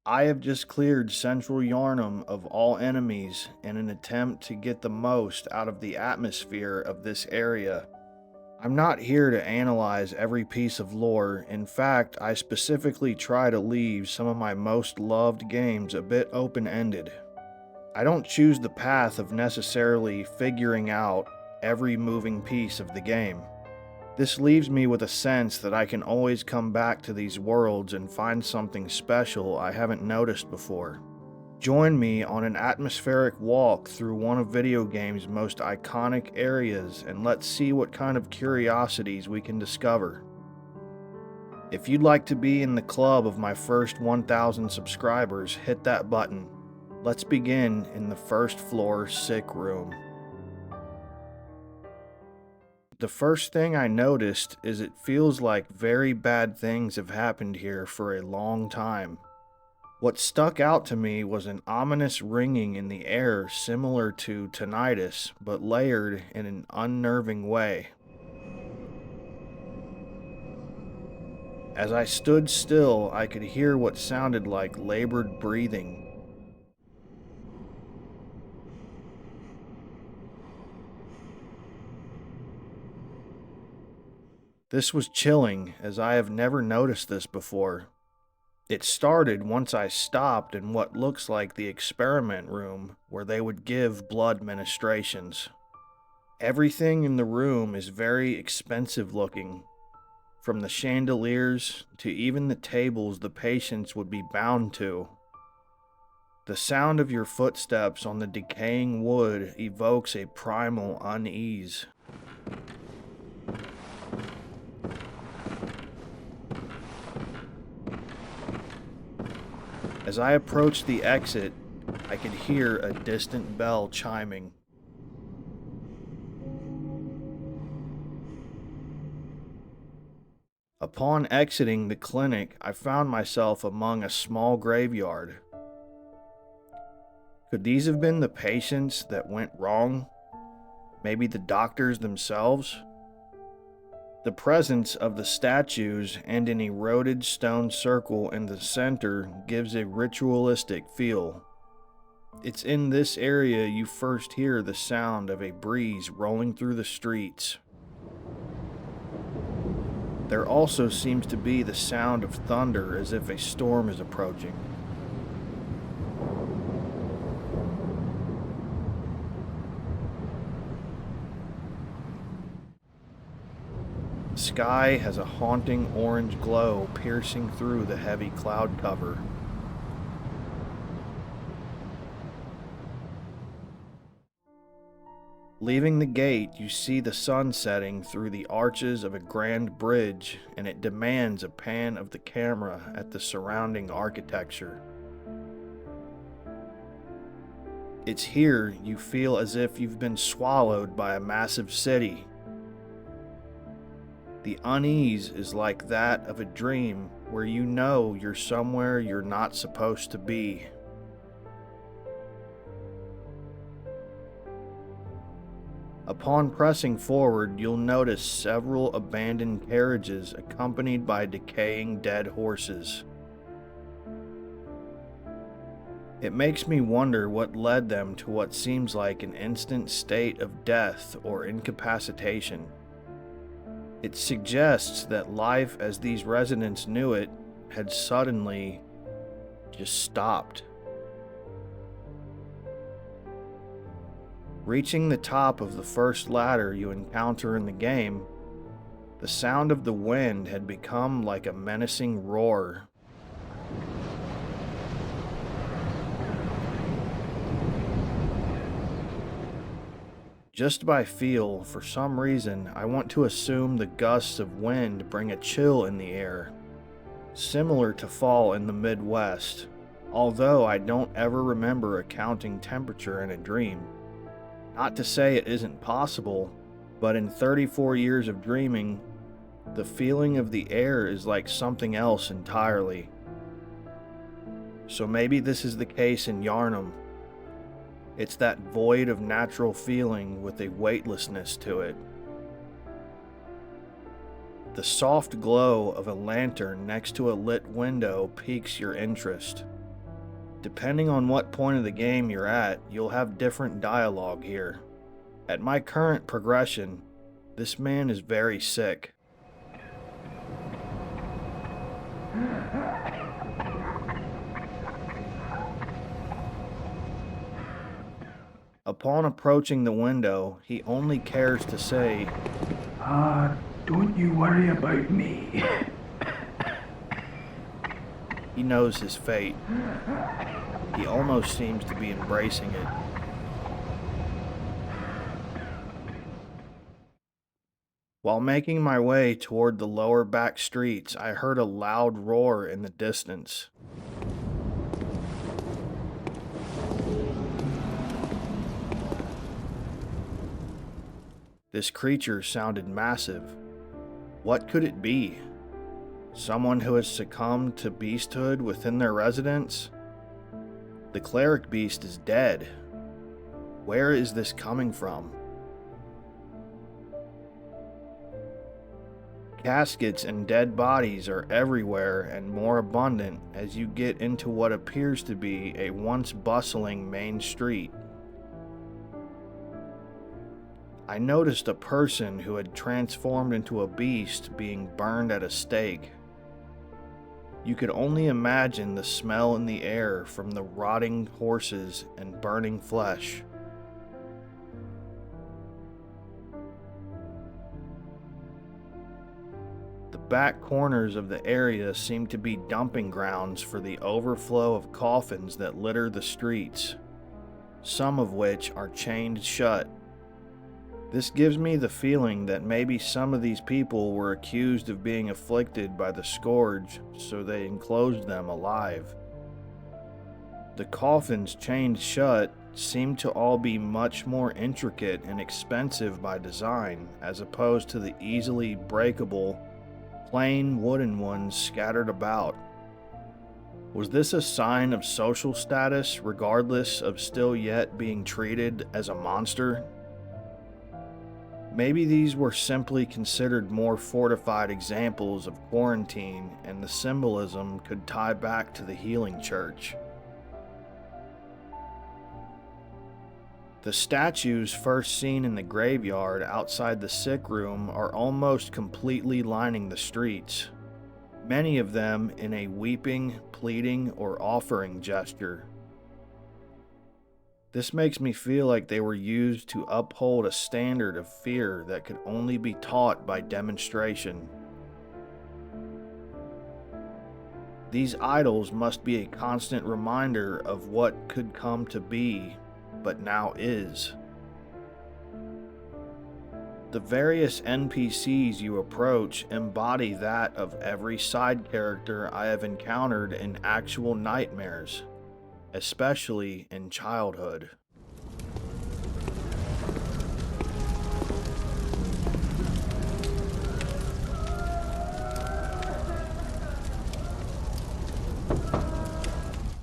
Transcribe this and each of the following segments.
I have just cleared Central Yharnam of all enemies in an attempt to get the most out of the atmosphere of this area. I'm not here to analyze every piece of lore. In fact, I specifically try to leave some of my most loved games a bit open ended. I don't choose the path of necessarily figuring out every moving piece of the game. This leaves me with a sense that I can always come back to these worlds and find something special I haven't noticed before. Join me on an atmospheric walk through one of video games' most iconic areas and let's see what kind of curiosities we can discover. If you'd like to be in the club of my first 1,000 subscribers, hit that button. Let's begin in the first floor sick room. The first thing I noticed is it feels like very bad things have happened here for a long time. What stuck out to me was an ominous ringing in the air similar to tinnitus, but layered in an unnerving way. As I stood still, I could hear what sounded like labored breathing. This was chilling, as I have never noticed this before. It started once I stopped in what looks like the experiment room where they would give blood ministrations. Everything in the room is very expensive looking, from the chandeliers to even the tables the patients would be bound to. The sound of your footsteps on the decaying wood evokes a primal unease. As I approached the exit, I could hear a distant bell chiming. Upon exiting the clinic, I found myself among a small graveyard. Could these have been the patients that went wrong? Maybe the doctors themselves? The presence of the statues and an eroded stone circle in the center gives a ritualistic feel. It's in this area you first hear the sound of a breeze rolling through the streets. There also seems to be the sound of thunder as if a storm is approaching. The sky has a haunting orange glow piercing through the heavy cloud cover. Leaving the gate, you see the sun setting through the arches of a grand bridge, and it demands a pan of the camera at the surrounding architecture. It's here you feel as if you've been swallowed by a massive city. The unease is like that of a dream where you know you're somewhere you're not supposed to be. Upon pressing forward, you'll notice several abandoned carriages accompanied by decaying dead horses. It makes me wonder what led them to what seems like an instant state of death or incapacitation. It suggests that life as these residents knew it had suddenly just stopped. Reaching the top of the first ladder you encounter in the game, the sound of the wind had become like a menacing roar. Just by feel, for some reason, I want to assume the gusts of wind bring a chill in the air, similar to fall in the Midwest, although I don't ever remember accounting temperature in a dream. Not to say it isn't possible, but in 34 years of dreaming, the feeling of the air is like something else entirely. So maybe this is the case in Yharnam. It's that void of natural feeling with a weightlessness to it. The soft glow of a lantern next to a lit window piques your interest. Depending on what point of the game you're at, you'll have different dialogue here. At my current progression, this man is very sick. Upon approaching the window, he only cares to say, Don't you worry about me. he knows his fate. He almost seems to be embracing it. While making my way toward the lower back streets, I heard a loud roar in the distance. This creature sounded massive. What could it be? Someone who has succumbed to beasthood within their residence? The cleric beast is dead. Where is this coming from? Caskets and dead bodies are everywhere and more abundant as you get into what appears to be a once bustling main street. I noticed a person who had transformed into a beast being burned at a stake. You could only imagine the smell in the air from the rotting horses and burning flesh. The back corners of the area seem to be dumping grounds for the overflow of coffins that litter the streets, some of which are chained shut. This gives me the feeling that maybe some of these people were accused of being afflicted by the scourge, so they enclosed them alive. The coffins chained shut seem to all be much more intricate and expensive by design, as opposed to the easily breakable, plain wooden ones scattered about. Was this a sign of social status, regardless of still yet being treated as a monster? Maybe these were simply considered more fortified examples of quarantine, and the symbolism could tie back to the healing church. The statues first seen in the graveyard outside the sick room are almost completely lining the streets, many of them in a weeping, pleading, or offering gesture. This makes me feel like they were used to uphold a standard of fear that could only be taught by demonstration. These idols must be a constant reminder of what could come to be, but now is. The various NPCs you approach embody that of every side character I have encountered in actual nightmares, especially in childhood.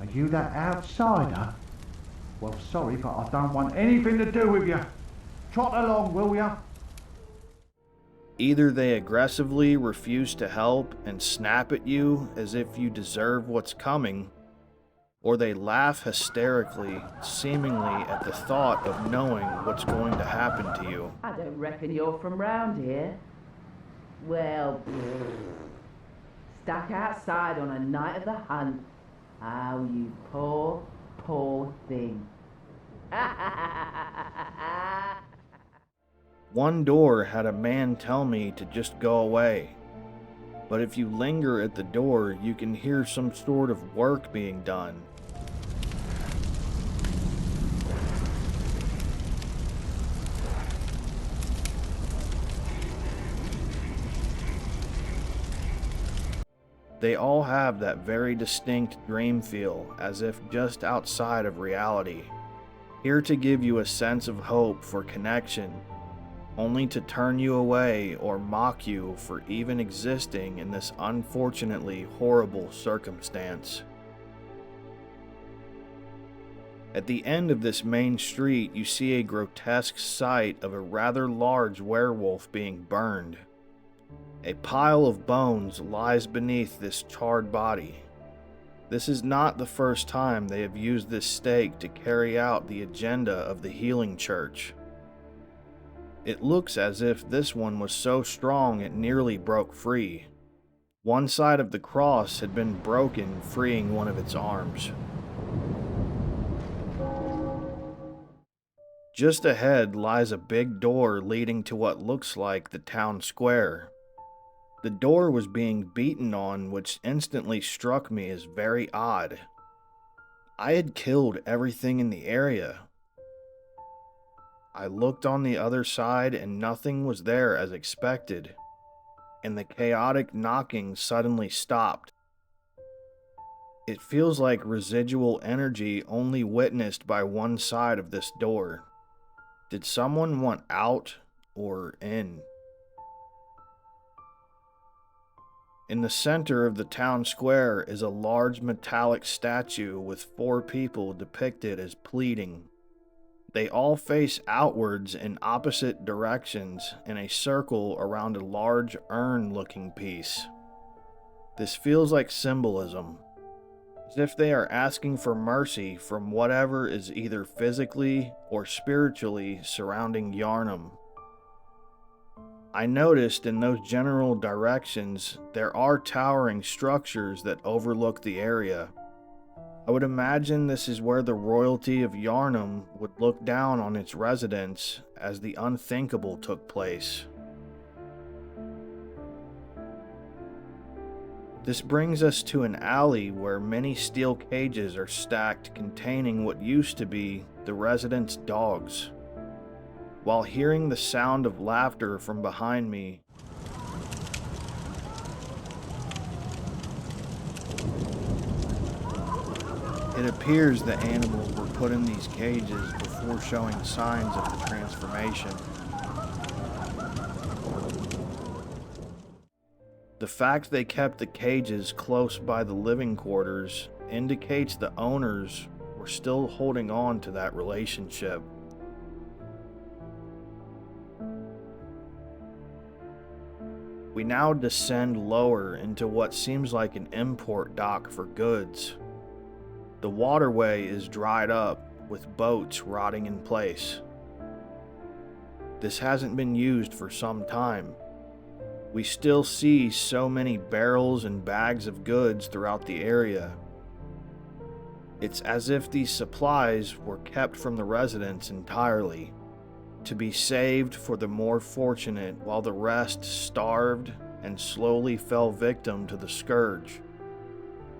Are you that outsider? Well, sorry, but I don't want anything to do with you. Trot along, will ya? Either they aggressively refuse to help and snap at you as if you deserve what's coming, or they laugh hysterically, seemingly at the thought of knowing what's going to happen to you. I don't reckon you're from round here. Well, stuck outside on a night of the hunt. Oh, you poor, poor thing. One door had a man tell me to just go away, but if you linger at the door, you can hear some sort of work being done. They all have that very distinct dream feel, as if just outside of reality, here to give you a sense of hope for connection, only to turn you away or mock you for even existing in this unfortunately horrible circumstance. At the end of this main street, you see a grotesque sight of a rather large werewolf being burned. A pile of bones lies beneath this charred body. This is not the first time they have used this stake to carry out the agenda of the healing church. It looks as if this one was so strong it nearly broke free. One side of the cross had been broken, freeing one of its arms. Just ahead lies a big door leading to what looks like the town square. The door was being beaten on, which instantly struck me as very odd. I had killed everything in the area. I looked on the other side and nothing was there as expected, and the chaotic knocking suddenly stopped. It feels like residual energy only witnessed by one side of this door. Did someone want out or in? In the center of the town square is a large metallic statue with 4 people depicted as pleading. They all face outwards in opposite directions in a circle around a large urn-looking piece. This feels like symbolism, as if they are asking for mercy from whatever is either physically or spiritually surrounding Yharnam. I noticed in those general directions there are towering structures that overlook the area. I would imagine this is where the royalty of Yharnam would look down on its residents as the unthinkable took place. This brings us to an alley where many steel cages are stacked containing what used to be the residents' dogs. While hearing the sound of laughter from behind me, it appears the animals were put in these cages before showing signs of the transformation. The fact they kept the cages close by the living quarters indicates the owners were still holding on to that relationship. We now descend lower into what seems like an import dock for goods. The waterway is dried up, with boats rotting in place. This hasn't been used for some time. We still see so many barrels and bags of goods throughout the area. It's as if these supplies were kept from the residents entirely, to be saved for the more fortunate while the rest starved and slowly fell victim to the scourge.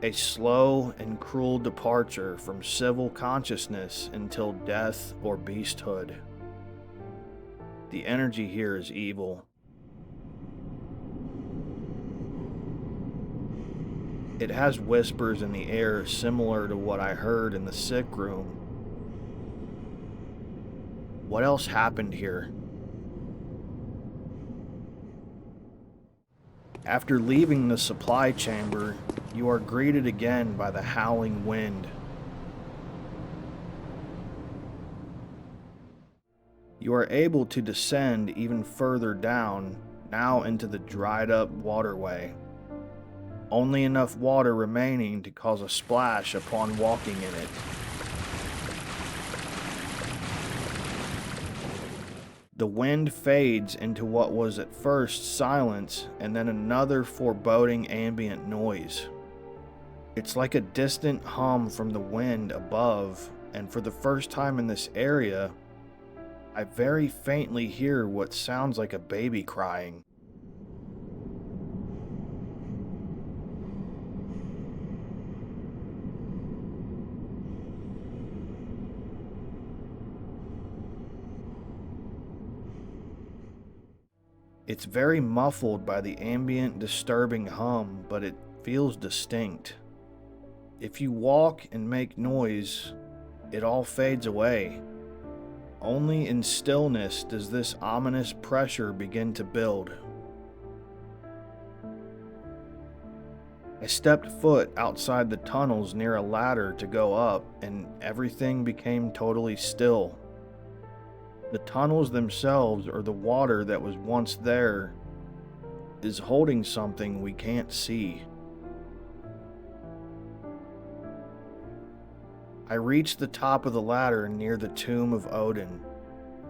A slow and cruel departure from civil consciousness until death or beasthood. The energy here is evil. It has whispers in the air similar to what I heard in the sick room. What else happened here? After leaving the supply chamber, you are greeted again by the howling wind. You are able to descend even further down, now into the dried up waterway. Only enough water remaining to cause a splash upon walking in it. The wind fades into what was at first silence and then another foreboding ambient noise. It's like a distant hum from the wind above, and for the first time in this area, I very faintly hear what sounds like a baby crying. It's very muffled by the ambient disturbing hum, but it feels distinct. If you walk and make noise, it all fades away. Only in stillness does this ominous pressure begin to build. I stepped foot outside the tunnels near a ladder to go up, and everything became totally still. The tunnels themselves, or the water that was once there, is holding something we can't see. I reach the top of the ladder near the tomb of Odin.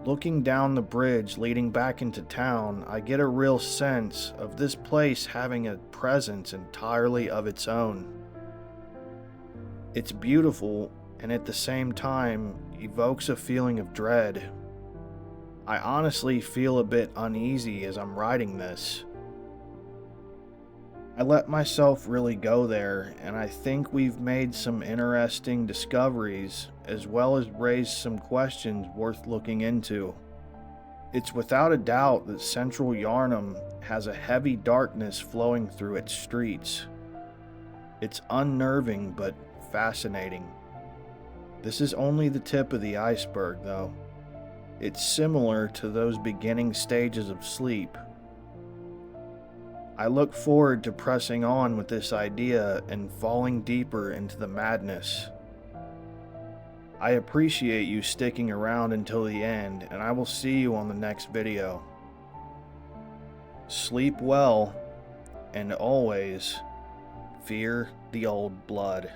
Looking down the bridge leading back into town, I get a real sense of this place having a presence entirely of its own. It's beautiful and at the same time evokes a feeling of dread. I honestly feel a bit uneasy as I'm writing this. I let myself really go there, and I think we've made some interesting discoveries as well as raised some questions worth looking into. It's without a doubt that Central Yharnam has a heavy darkness flowing through its streets. It's unnerving but fascinating. This is only the tip of the iceberg, though. It's similar to those beginning stages of sleep. I look forward to pressing on with this idea and falling deeper into the madness. I appreciate you sticking around until the end, and I will see you on the next video. Sleep well, and always fear the old blood.